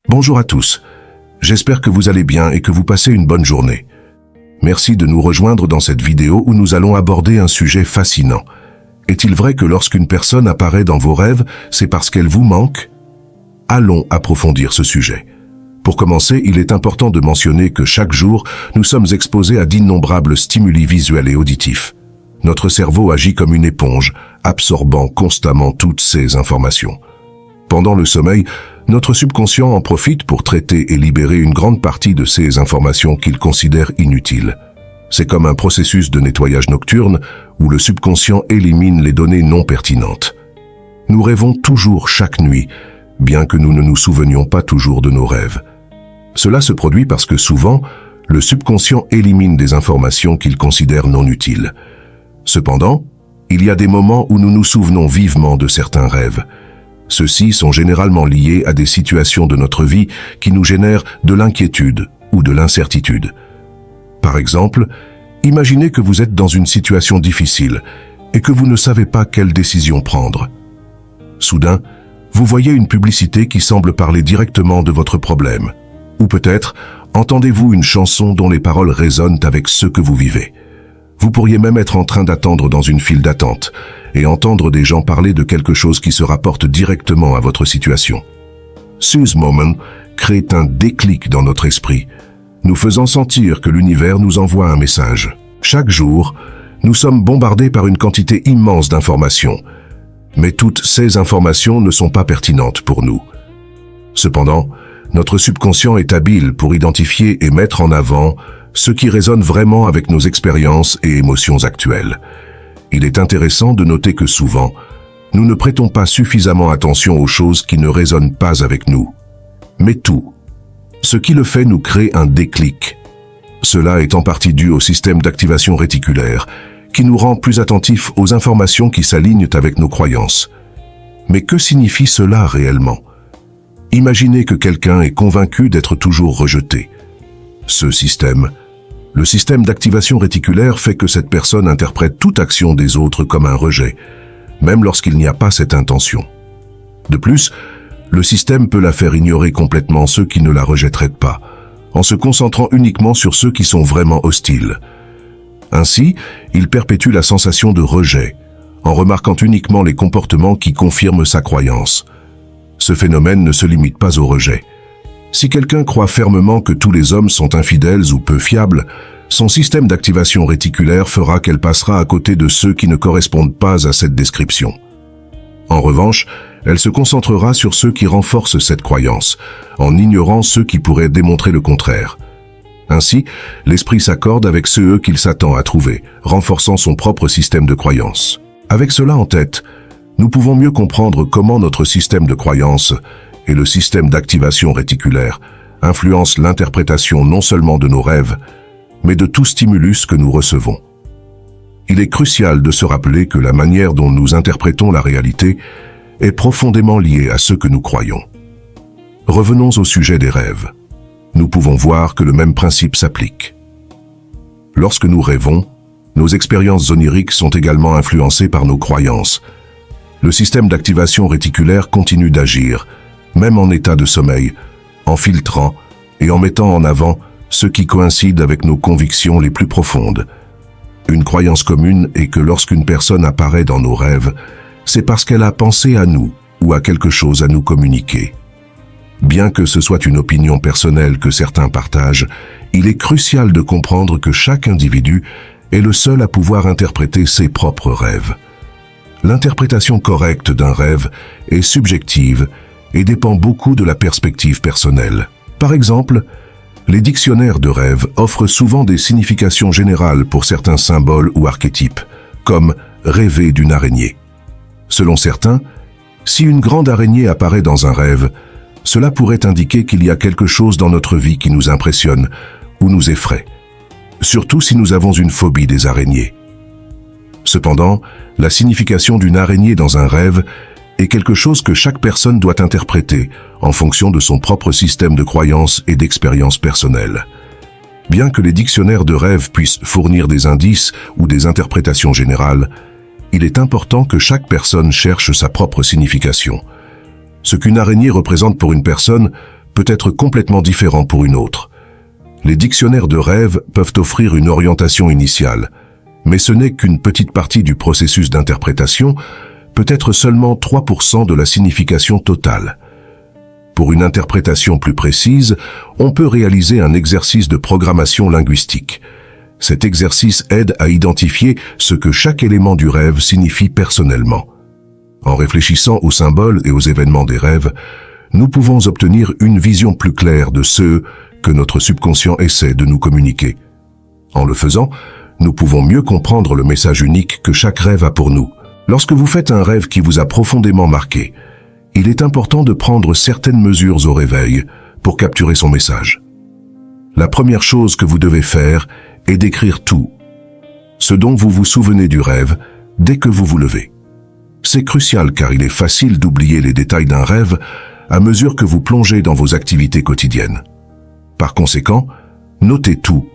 Bonjour à tous, j'espère que vous allez bien et que vous passez une bonne journée. Merci de nous rejoindre dans cette vidéo où nous allons aborder un sujet fascinant. Est-il vrai que lorsqu'une personne apparaît dans vos rêves, c'est parce qu'elle vous manque? Allons approfondir ce sujet. Pour commencer, il est important de mentionner que chaque jour, nous sommes exposés à d'innombrables stimuli visuels et auditifs. Notre cerveau agit comme une éponge, absorbant constamment toutes ces informations. Pendant le sommeil, notre subconscient en profite pour traiter et libérer une grande partie de ces informations qu'il considère inutiles. C'est comme un processus de nettoyage nocturne où le subconscient élimine les données non pertinentes. Nous rêvons toujours chaque nuit, bien que nous ne nous souvenions pas toujours de nos rêves. Cela se produit parce que souvent, le subconscient élimine des informations qu'il considère non utiles. Cependant, il y a des moments où nous nous souvenons vivement de certains rêves. Ceux-ci sont généralement liés à des situations de notre vie qui nous génèrent de l'inquiétude ou de l'incertitude. Par exemple, imaginez que vous êtes dans une situation difficile et que vous ne savez pas quelle décision prendre. Soudain, vous voyez une publicité qui semble parler directement de votre problème. Ou peut-être, entendez-vous une chanson dont les paroles résonnent avec ce que vous vivez. Vous pourriez même être en train d'attendre dans une file d'attente et entendre des gens parler de quelque chose qui se rapporte directement à votre situation. Ce moment crée un déclic dans notre esprit, nous faisant sentir que l'univers nous envoie un message. Chaque jour, nous sommes bombardés par une quantité immense d'informations, mais toutes ces informations ne sont pas pertinentes pour nous. Cependant, notre subconscient est habile pour identifier et mettre en avant ce qui résonne vraiment avec nos expériences et émotions actuelles. Il est intéressant de noter que souvent, nous ne prêtons pas suffisamment attention aux choses qui ne résonnent pas avec nous. Mais tout, ce qui le fait nous crée un déclic. Cela est en partie dû au système d'activation réticulaire, qui nous rend plus attentifs aux informations qui s'alignent avec nos croyances. Mais que signifie cela réellement? Imaginez que quelqu'un est convaincu d'être toujours rejeté. Le système d'activation réticulaire fait que cette personne interprète toute action des autres comme un rejet, même lorsqu'il n'y a pas cette intention. De plus, le système peut la faire ignorer complètement ceux qui ne la rejetteraient pas, en se concentrant uniquement sur ceux qui sont vraiment hostiles. Ainsi, il perpétue la sensation de rejet, en remarquant uniquement les comportements qui confirment sa croyance. Ce phénomène ne se limite pas au rejet. Si quelqu'un croit fermement que tous les hommes sont infidèles ou peu fiables, son système d'activation réticulaire fera qu'elle passera à côté de ceux qui ne correspondent pas à cette description. En revanche, elle se concentrera sur ceux qui renforcent cette croyance, en ignorant ceux qui pourraient démontrer le contraire. Ainsi, l'esprit s'accorde avec ceux qu'il s'attend à trouver, renforçant son propre système de croyance. Avec cela en tête, nous pouvons mieux comprendre comment notre système de croyance et le système d'activation réticulaire influencent l'interprétation non seulement de nos rêves, mais de tout stimulus que nous recevons. Il est crucial de se rappeler que la manière dont nous interprétons la réalité est profondément liée à ce que nous croyons. Revenons au sujet des rêves. Nous pouvons voir que le même principe s'applique. Lorsque nous rêvons, nos expériences oniriques sont également influencées par nos croyances. Le système d'activation réticulaire continue d'agir, même en état de sommeil, en filtrant et en mettant en avant ce qui coïncide avec nos convictions les plus profondes. Une croyance commune est que lorsqu'une personne apparaît dans nos rêves, c'est parce qu'elle a pensé à nous ou à quelque chose à nous communiquer. Bien que ce soit une opinion personnelle que certains partagent, il est crucial de comprendre que chaque individu est le seul à pouvoir interpréter ses propres rêves. L'interprétation correcte d'un rêve est subjective et dépend beaucoup de la perspective personnelle. Par exemple, les dictionnaires de rêves offrent souvent des significations générales pour certains symboles ou archétypes, comme rêver d'une araignée. Selon certains, si une grande araignée apparaît dans un rêve, cela pourrait indiquer qu'il y a quelque chose dans notre vie qui nous impressionne ou nous effraie, surtout si nous avons une phobie des araignées. Cependant, la signification d'une araignée dans un rêve est quelque chose que chaque personne doit interpréter en fonction de son propre système de croyances et d'expériences personnelles. Bien que les dictionnaires de rêves puissent fournir des indices ou des interprétations générales, il est important que chaque personne cherche sa propre signification. Ce qu'une araignée représente pour une personne peut être complètement différent pour une autre. Les dictionnaires de rêves peuvent offrir une orientation initiale, mais ce n'est qu'une petite partie du processus d'interprétation, peut-être seulement 3% de la signification totale. Pour une interprétation plus précise, on peut réaliser un exercice de programmation linguistique. Cet exercice aide à identifier ce que chaque élément du rêve signifie personnellement. En réfléchissant aux symboles et aux événements des rêves, nous pouvons obtenir une vision plus claire de ce que notre subconscient essaie de nous communiquer. En le faisant, nous pouvons mieux comprendre le message unique que chaque rêve a pour nous. Lorsque vous faites un rêve qui vous a profondément marqué, il est important de prendre certaines mesures au réveil pour capturer son message. La première chose que vous devez faire est d'écrire tout, ce dont vous vous souvenez du rêve dès que vous vous levez. C'est crucial car il est facile d'oublier les détails d'un rêve à mesure que vous plongez dans vos activités quotidiennes. Par conséquent, notez tout.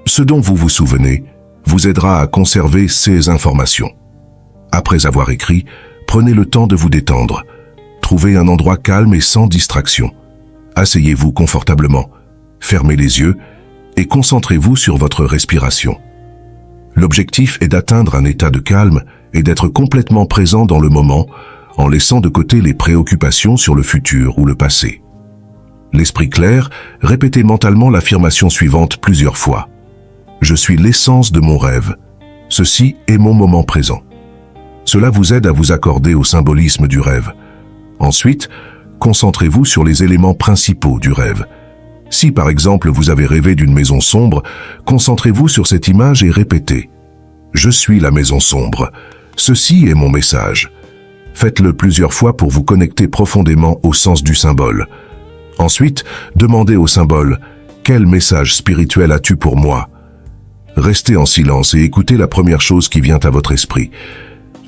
Ce dont vous vous souvenez vous aidera à conserver ces informations. Après avoir écrit, prenez le temps de vous détendre. Trouvez un endroit calme et sans distraction. Asseyez-vous confortablement, fermez les yeux et concentrez-vous sur votre respiration. L'objectif est d'atteindre un état de calme et d'être complètement présent dans le moment en laissant de côté les préoccupations sur le futur ou le passé. L'esprit clair, répétez mentalement l'affirmation suivante plusieurs fois. Je suis l'essence de mon rêve. Ceci est mon moment présent. Cela vous aide à vous accorder au symbolisme du rêve. Ensuite, concentrez-vous sur les éléments principaux du rêve. Si par exemple vous avez rêvé d'une maison sombre, concentrez-vous sur cette image et répétez « Je suis la maison sombre. Ceci est mon message ». Faites-le plusieurs fois pour vous connecter profondément au sens du symbole. Ensuite, demandez au symbole « Quel message spirituel as-tu pour moi ?» Restez en silence et écoutez la première chose qui vient à votre esprit.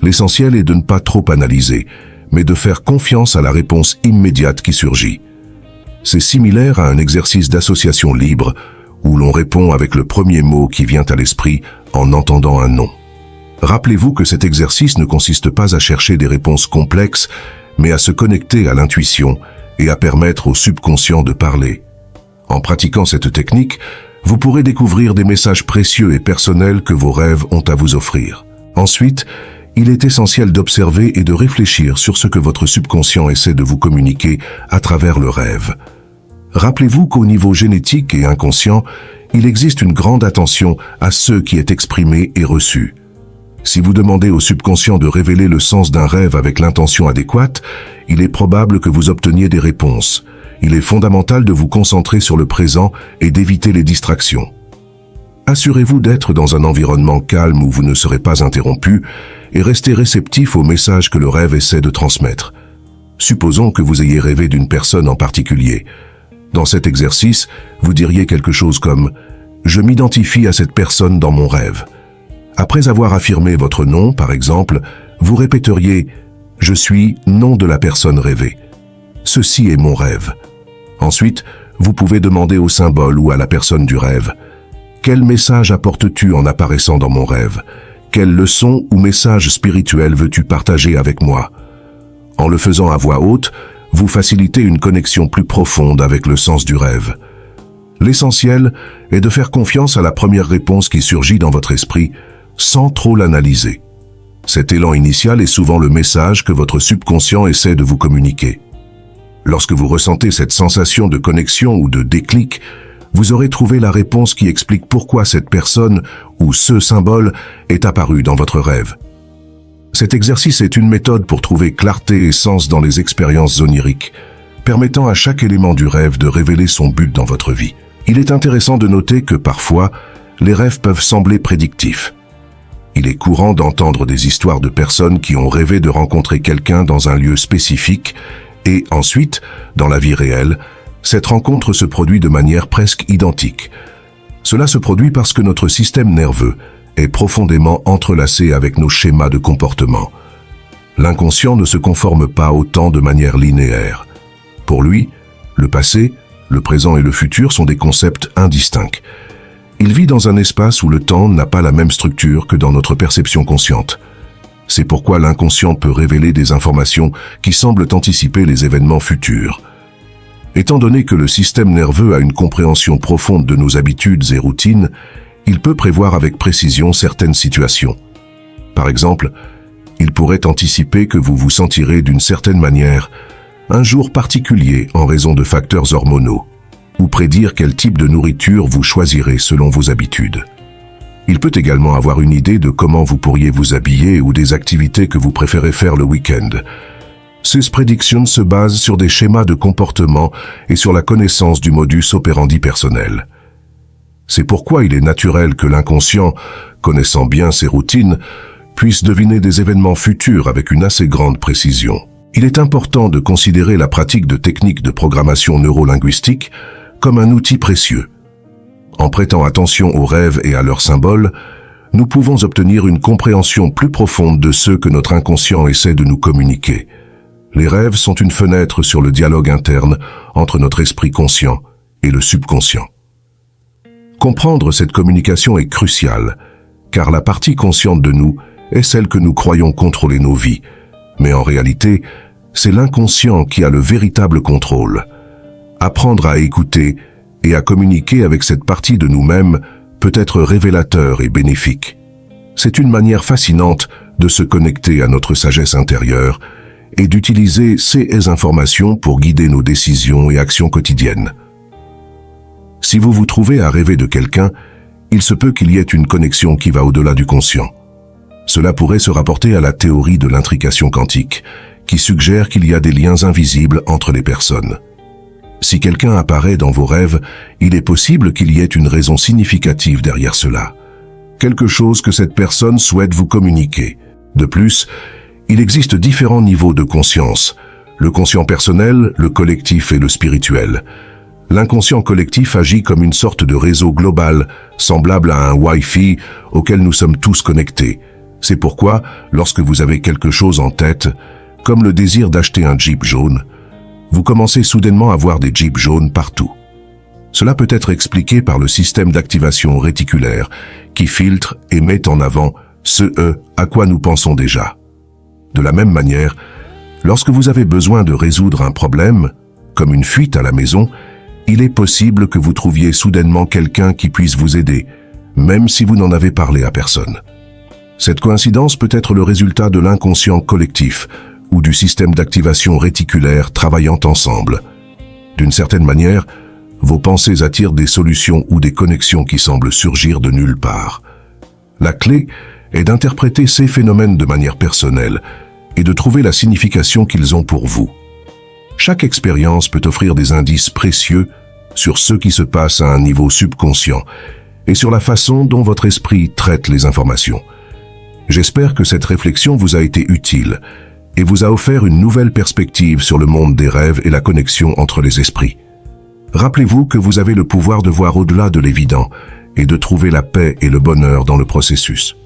L'essentiel est de ne pas trop analyser, mais de faire confiance à la réponse immédiate qui surgit. C'est similaire à un exercice d'association libre où l'on répond avec le premier mot qui vient à l'esprit en entendant un nom. Rappelez-vous que cet exercice ne consiste pas à chercher des réponses complexes, mais à se connecter à l'intuition et à permettre au subconscient de parler. En pratiquant cette technique, vous pourrez découvrir des messages précieux et personnels que vos rêves ont à vous offrir. Ensuite, il est essentiel d'observer et de réfléchir sur ce que votre subconscient essaie de vous communiquer à travers le rêve. Rappelez-vous qu'au niveau génétique et inconscient, il existe une grande attention à ce qui est exprimé et reçu. Si vous demandez au subconscient de révéler le sens d'un rêve avec l'intention adéquate, il est probable que vous obteniez des réponses. Il est fondamental de vous concentrer sur le présent et d'éviter les distractions. Assurez-vous d'être dans un environnement calme où vous ne serez pas interrompu et restez réceptif aux messages que le rêve essaie de transmettre. Supposons que vous ayez rêvé d'une personne en particulier. Dans cet exercice, vous diriez quelque chose comme « Je m'identifie à cette personne dans mon rêve ». Après avoir affirmé votre nom, par exemple, vous répéteriez « Je suis nom de la personne rêvée. Ceci est mon rêve ». Ensuite, vous pouvez demander au symbole ou à la personne du rêve « Quel message apportes-tu en apparaissant dans mon rêve ? Quelle leçon ou message spirituel veux-tu partager avec moi ?» En le faisant à voix haute, vous facilitez une connexion plus profonde avec le sens du rêve. L'essentiel est de faire confiance à la première réponse qui surgit dans votre esprit, sans trop l'analyser. Cet élan initial est souvent le message que votre subconscient essaie de vous communiquer. Lorsque vous ressentez cette sensation de connexion ou de déclic, vous aurez trouvé la réponse qui explique pourquoi cette personne ou ce symbole est apparu dans votre rêve. Cet exercice est une méthode pour trouver clarté et sens dans les expériences oniriques, permettant à chaque élément du rêve de révéler son but dans votre vie. Il est intéressant de noter que parfois, les rêves peuvent sembler prédictifs. Il est courant d'entendre des histoires de personnes qui ont rêvé de rencontrer quelqu'un dans un lieu spécifique et ensuite, dans la vie réelle, cette rencontre se produit de manière presque identique. Cela se produit parce que notre système nerveux est profondément entrelacé avec nos schémas de comportement. L'inconscient ne se conforme pas au temps de manière linéaire. Pour lui, le passé, le présent et le futur sont des concepts indistincts. Il vit dans un espace où le temps n'a pas la même structure que dans notre perception consciente. C'est pourquoi l'inconscient peut révéler des informations qui semblent anticiper les événements futurs. Étant donné que le système nerveux a une compréhension profonde de nos habitudes et routines, il peut prévoir avec précision certaines situations. Par exemple, il pourrait anticiper que vous vous sentirez d'une certaine manière un jour particulier en raison de facteurs hormonaux, ou prédire quel type de nourriture vous choisirez selon vos habitudes. Il peut également avoir une idée de comment vous pourriez vous habiller ou des activités que vous préférez faire le week-end. Ces prédictions se basent sur des schémas de comportement et sur la connaissance du modus operandi personnel. C'est pourquoi il est naturel que l'inconscient, connaissant bien ses routines, puisse deviner des événements futurs avec une assez grande précision. Il est important de considérer la pratique de techniques de programmation neurolinguistique comme un outil précieux. En prêtant attention aux rêves et à leurs symboles, nous pouvons obtenir une compréhension plus profonde de ce que notre inconscient essaie de nous communiquer. Les rêves sont une fenêtre sur le dialogue interne entre notre esprit conscient et le subconscient. Comprendre cette communication est crucial, car la partie consciente de nous est celle que nous croyons contrôler nos vies. Mais en réalité, c'est l'inconscient qui a le véritable contrôle. Apprendre à écouter et à communiquer avec cette partie de nous-mêmes peut être révélateur et bénéfique. C'est une manière fascinante de se connecter à notre sagesse intérieure et d'utiliser ces informations pour guider nos décisions et actions quotidiennes. Si vous vous trouvez à rêver de quelqu'un, il se peut qu'il y ait une connexion qui va au-delà du conscient. Cela pourrait se rapporter à la théorie de l'intrication quantique, qui suggère qu'il y a des liens invisibles entre les personnes. Si quelqu'un apparaît dans vos rêves, il est possible qu'il y ait une raison significative derrière cela. Quelque chose que cette personne souhaite vous communiquer. De plus, il existe différents niveaux de conscience. Le conscient personnel, le collectif et le spirituel. L'inconscient collectif agit comme une sorte de réseau global, semblable à un Wi-Fi auquel nous sommes tous connectés. C'est pourquoi, lorsque vous avez quelque chose en tête, comme le désir d'acheter un Jeep jaune, vous commencez soudainement à voir des Jeeps jaunes partout. Cela peut être expliqué par le système d'activation réticulaire qui filtre et met en avant ce à quoi nous pensons déjà. De la même manière, lorsque vous avez besoin de résoudre un problème, comme une fuite à la maison, il est possible que vous trouviez soudainement quelqu'un qui puisse vous aider, même si vous n'en avez parlé à personne. Cette coïncidence peut être le résultat de l'inconscient collectif ou du système d'activation réticulaire travaillant ensemble. D'une certaine manière, vos pensées attirent des solutions ou des connexions qui semblent surgir de nulle part. La clé est d'interpréter ces phénomènes de manière personnelle et de trouver la signification qu'ils ont pour vous. Chaque expérience peut offrir des indices précieux sur ce qui se passe à un niveau subconscient et sur la façon dont votre esprit traite les informations. J'espère que cette réflexion vous a été utile et vous a offert une nouvelle perspective sur le monde des rêves et la connexion entre les esprits. Rappelez-vous que vous avez le pouvoir de voir au-delà de l'évident et de trouver la paix et le bonheur dans le processus.